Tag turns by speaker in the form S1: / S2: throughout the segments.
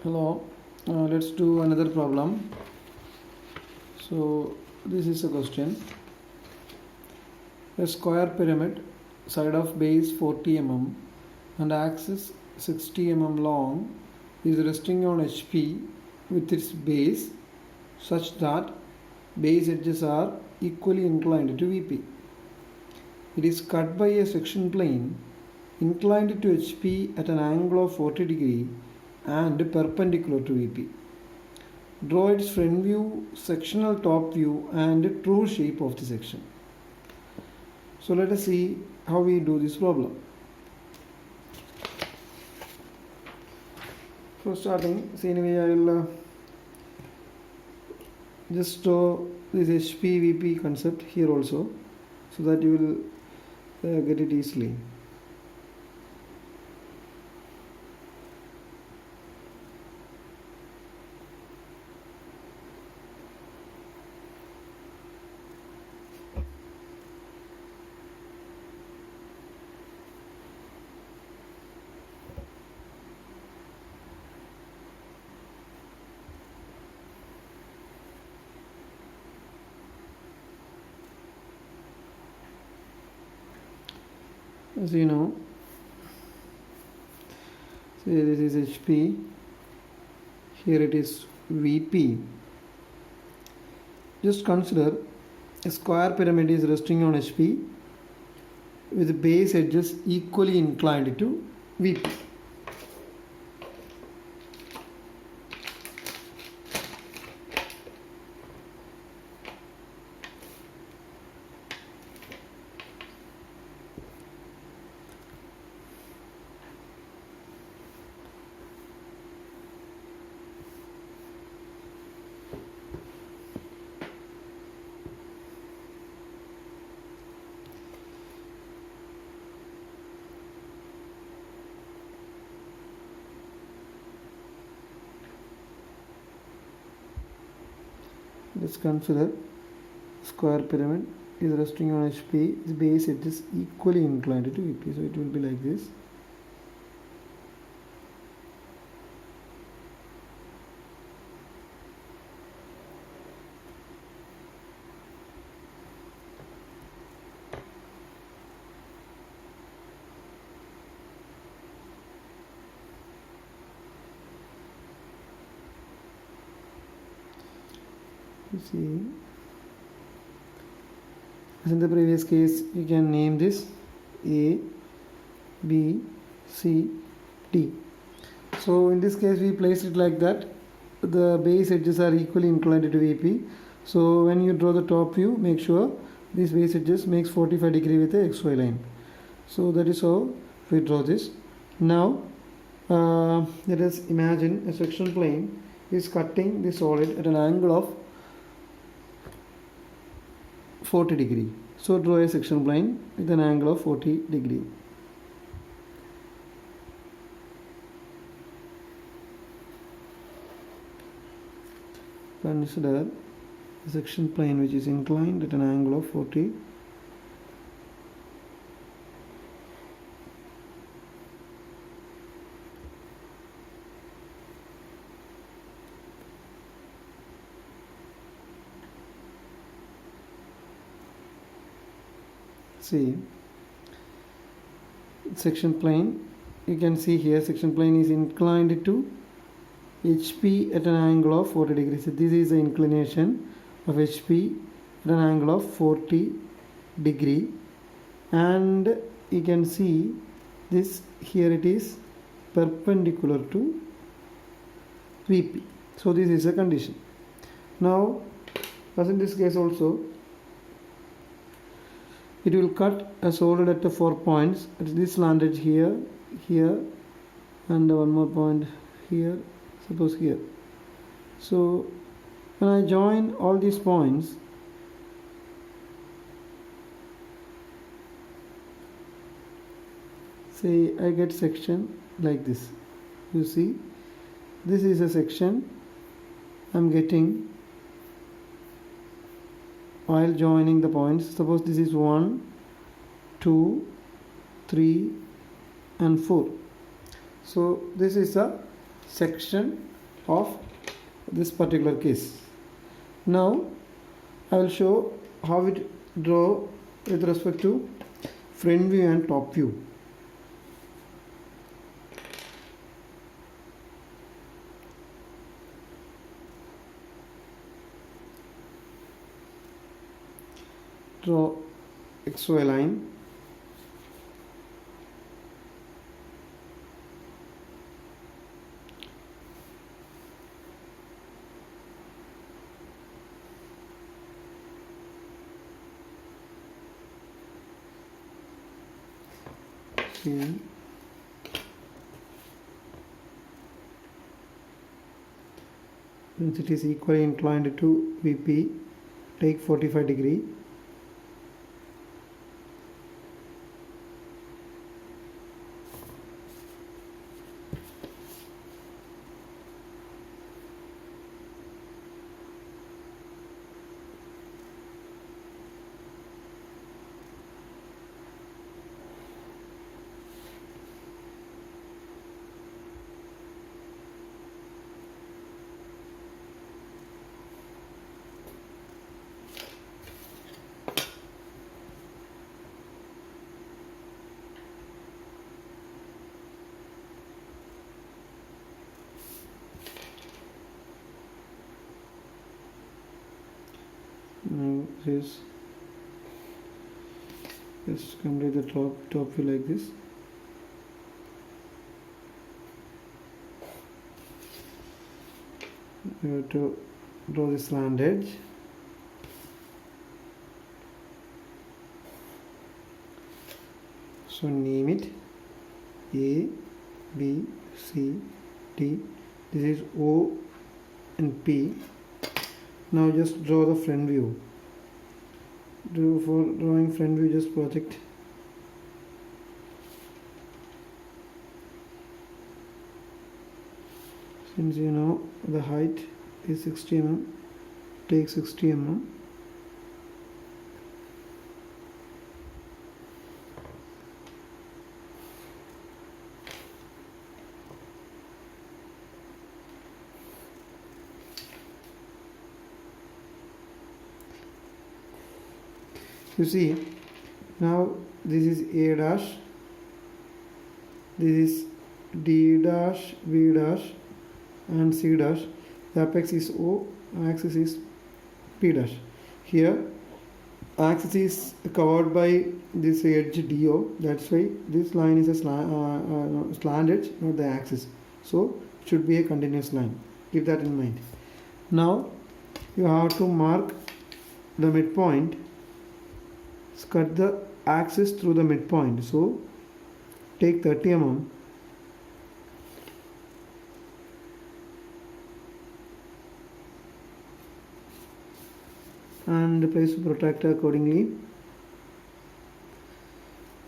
S1: Hello, let's do another problem. So, this is a question. A square pyramid, side of base 40 mm and axis 60 mm long, is resting on HP with its base such that base edges are equally inclined to VP. It is cut by a section plane inclined to HP at an angle of 40 degree and perpendicular to VP. Draw its front view, sectional top view and true shape of the section. So let us see how we do this problem. For starting, see anyway I will just draw this HP VP concept here also, so that you will get it easily. As you know, say this is HP, here it is VP. Just consider a square pyramid is resting on HP with base edges equally inclined to VP. Let's consider square pyramid is resting on HP, its base edge is equally inclined to VP, so it will be like this. You see, as in the previous case, you can name this A, B, C, D. So in this case, we place it like that. The base edges are equally inclined to VP. So when you draw the top view, make sure this base edges makes 45 degree with the XY line. So that is how we draw this. Now let us imagine a section plane is cutting the solid at an angle of 40 degree. So draw a section plane with an angle of 40 degree. Consider a section plane which is inclined at an angle of 40. See, section plane, you can see here section plane is inclined to HP at an angle of 40 degrees. So this is the inclination of HP at an angle of 40 degree, and you can see this here, it is perpendicular to VP. So this is a condition. Now as in this case also, it will cut a solid at the 4 points. This landed here, here, and one more point here, suppose here. So when I join all these points, say I get section like this. You see, this is a section I'm getting while joining the points. Suppose this is 1, 2, 3 and 4. So this is a section of this particular case. Now I will show how it draw with respect to front view and top view. Draw XY line. Here. Since it is equally inclined to VP, take 45 degree. Now this just complete the top view like this. You have to draw the slant edge. So name it A, B, C, D. This is O and P. Now just draw the front view. For drawing front view, just project since you know the height is 60 mm, take 60 mm. You see, now this is A dash, this is D dash, B dash and C dash. The apex is O, axis is P dash. Here axis is covered by this edge DO, that's why this line is a slant edge, not the axis. So it should be a continuous line. Keep that in mind. Now you have to mark the midpoint. Cut the axis through the midpoint. So take 30 mm and place the protractor accordingly,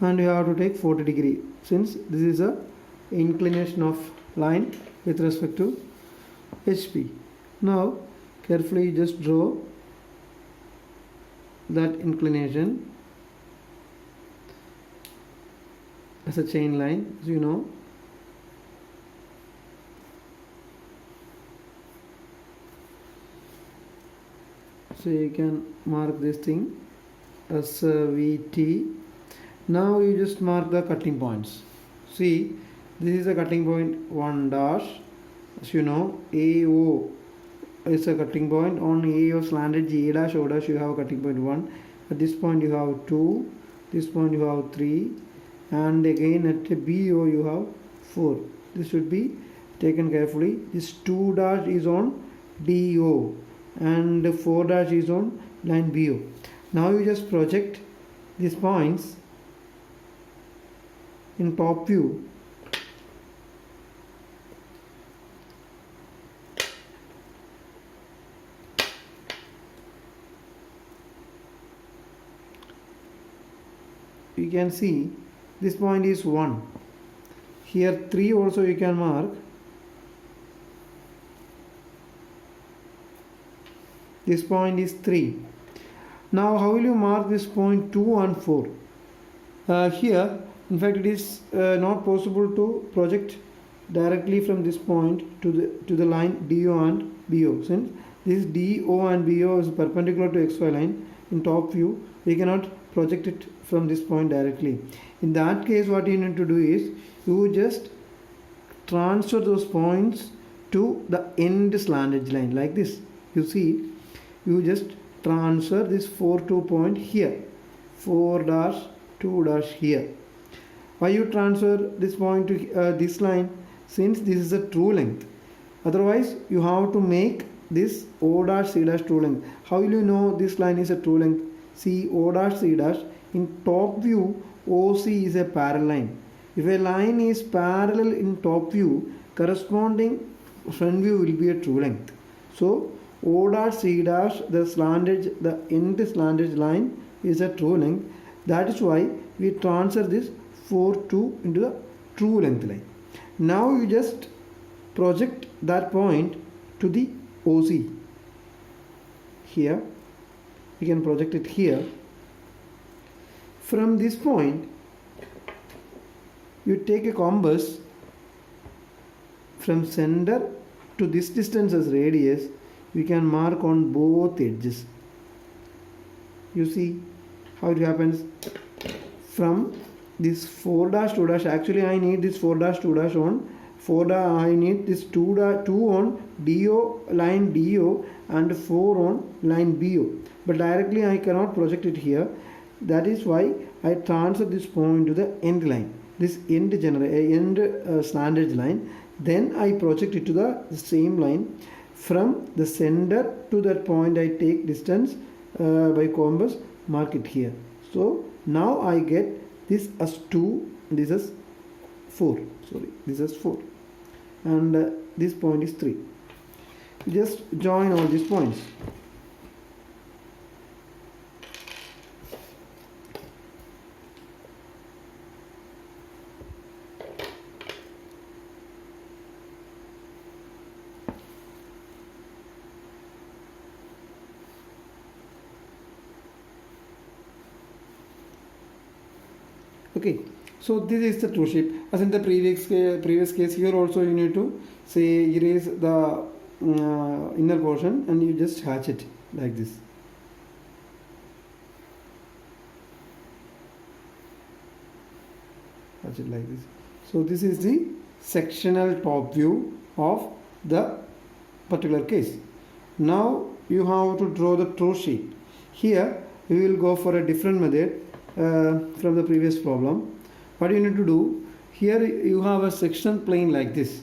S1: and you have to take 40 degree since this is a inclination of line with respect to HP. Now carefully just draw that inclination as a chain line, as you know. So you can mark this thing as VT. Now you just mark the cutting points. See, this is a cutting point 1 dash. As you know, AO is a cutting point. On AO slant edge A dash O dash you have cutting point 1. At this point you have 2. This point you have 3. And again at BO you have 4. This should be taken carefully. This 2 dash is on DO and 4 dash is on line BO. Now you just project these points in top view. You can see this point is 1. Here 3 also you can mark. This point is 3. Now how will you mark this point 2 and 4? Here in fact it is not possible to project directly from this point to the line DO and BO. Since this DO and BO is perpendicular to XY line in top view, we cannot project it from this point directly. In that case, what you need to do is you just transfer those points to the end slant edge line like this. You see, you just transfer this 4 2 point here, 4 dash 2 dash here. Why you transfer this point to this line? Since this is a true length. Otherwise, you have to make this O dash C dash true length. How will you know this line is a true length? See, O dash C dash, in top view, OC is a parallel line. If a line is parallel in top view, corresponding front view will be a true length. So, O dash C dash, the slant edge, the end slant edge line is a true length. That is why we transfer this 4 2 into the true length line. Now you just project that point to the OC. Here, you can project it here. From this point, you take a compass from center to this distance as radius. We can mark on both edges. You see how it happens? From this 4 dash 2 dash, actually I need this 4 dash 2 dash on 4 dash, I need this 2 on DO line DO and 4 on line BO, but directly I cannot project it here. That is why I transfer this point to the end line, this end slant edge line. Then I project it to the same line. From the center to that point I take distance by compass, mark it here. So now I get this as 2, this is 4, sorry, this is 4, and this point is 3. Just join all these points. Okay, so this is the true shape. As in the previous case, here also you need to say erase the inner portion and you just hatch it like this. Hatch it like this. So this is the sectional top view of the particular case. Now you have to draw the true shape. Here we will go for a different method from the previous problem. What you need to do, here you have a section plane like this.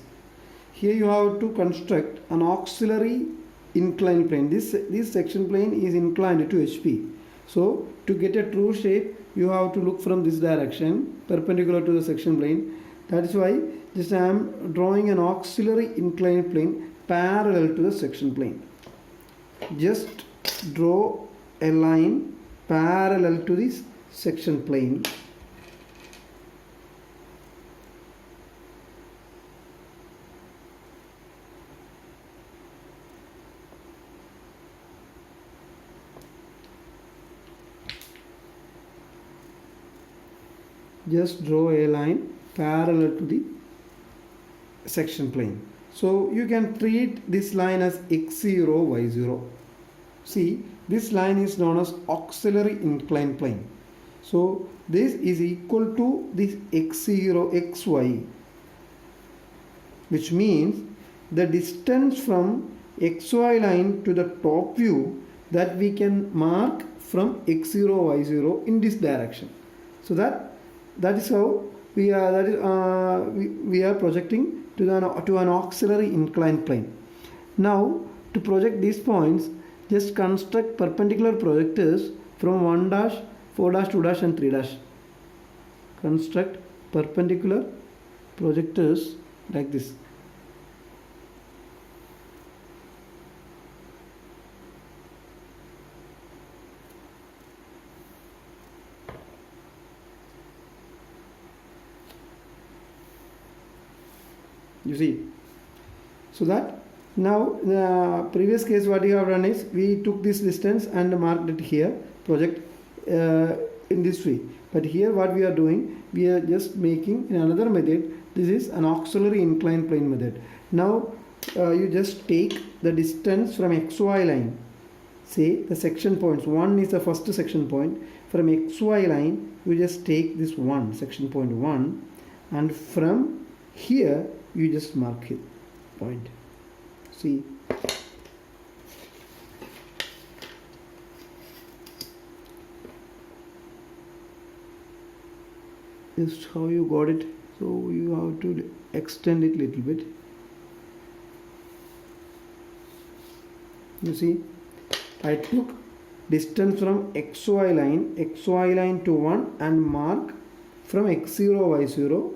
S1: Here you have to construct an auxiliary inclined plane. This section plane is inclined to HP. So to get a true shape, you have to look from this direction perpendicular to the section plane. That is why just I am drawing an auxiliary inclined plane parallel to the section plane. Just draw a line parallel to this section plane. Just draw a line parallel to the section plane. So you can treat this line as x0, y0. See, this line is known as auxiliary inclined plane. So this is equal to this x0, xy, which means the distance from xy line to the top view that we can mark from x0, y0 in this direction. So that is how we are projecting to an auxiliary inclined plane. Now to project these points, just construct perpendicular projectors from 1 dash, 4 dash, 2 dash and 3 dash. Construct perpendicular projectors like this. You see, so that now the previous case what you have done is we took this distance and marked it here, project in this way. But here what we are doing, we are just making in another method, This is an auxiliary inclined plane method. Now you just take the distance from XY line. Say the section points. 1 is the first section point. From XY line, you just take this 1, section point 1, and from here you just mark it point. See. This is how you got it. So you have to extend it a little bit. You see, I took distance from XY line to 1 and mark from X0, Y0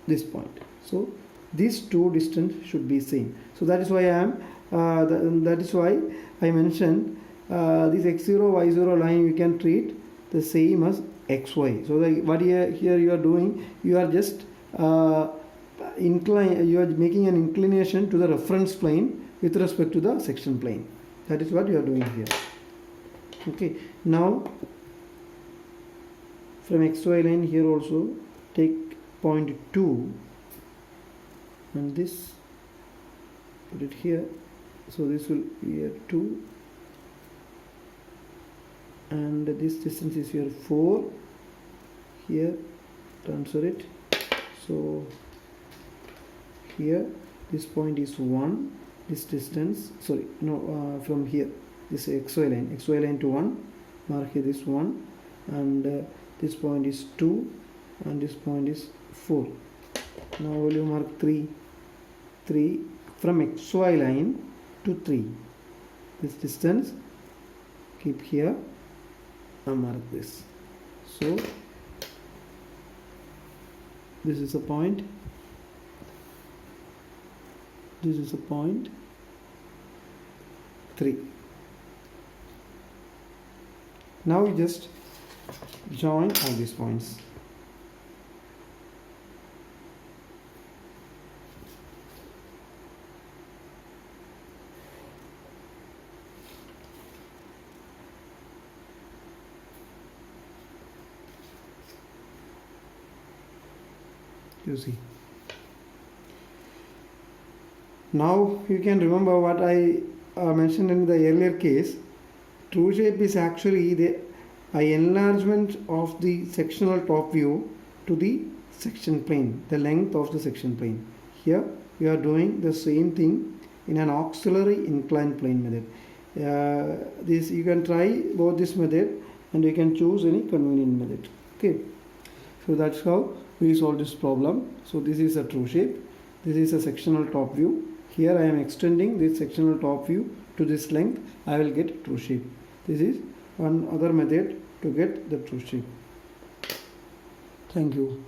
S1: this point. So these two distance should be same. So that is why I am that is why I mentioned this X0, Y0 line we can treat the same as XY. So what here you are doing, you are just you are making an inclination to the reference plane with respect to the section plane. That is what you are doing here. Okay, now from XY line here also take point 2 and this put it here. So this will be here 2 and this distance is here 4. Here transfer it. So here this point is 1. This distance, sorry, no, from here, this XY line to 1, mark here this 1, and this point is 2, and this point is 4. Now will you mark 3 from XY line to 3. This distance, keep here, and mark this. So this is a point. This is a point 3. Now we just join all these points. You see. Now you can remember what I mentioned in the earlier case. True shape is actually the enlargement of the sectional top view to the section plane, the length of the section plane. Here we are doing the same thing in an auxiliary inclined plane method. This you can try both this method and you can choose any convenient method. Okay, so that's how we solve this problem. So this is a true shape. This is a sectional top view. Here I am extending this sectional top view to this length. I will get true shape. This is one other method to get the true shape. Thank you.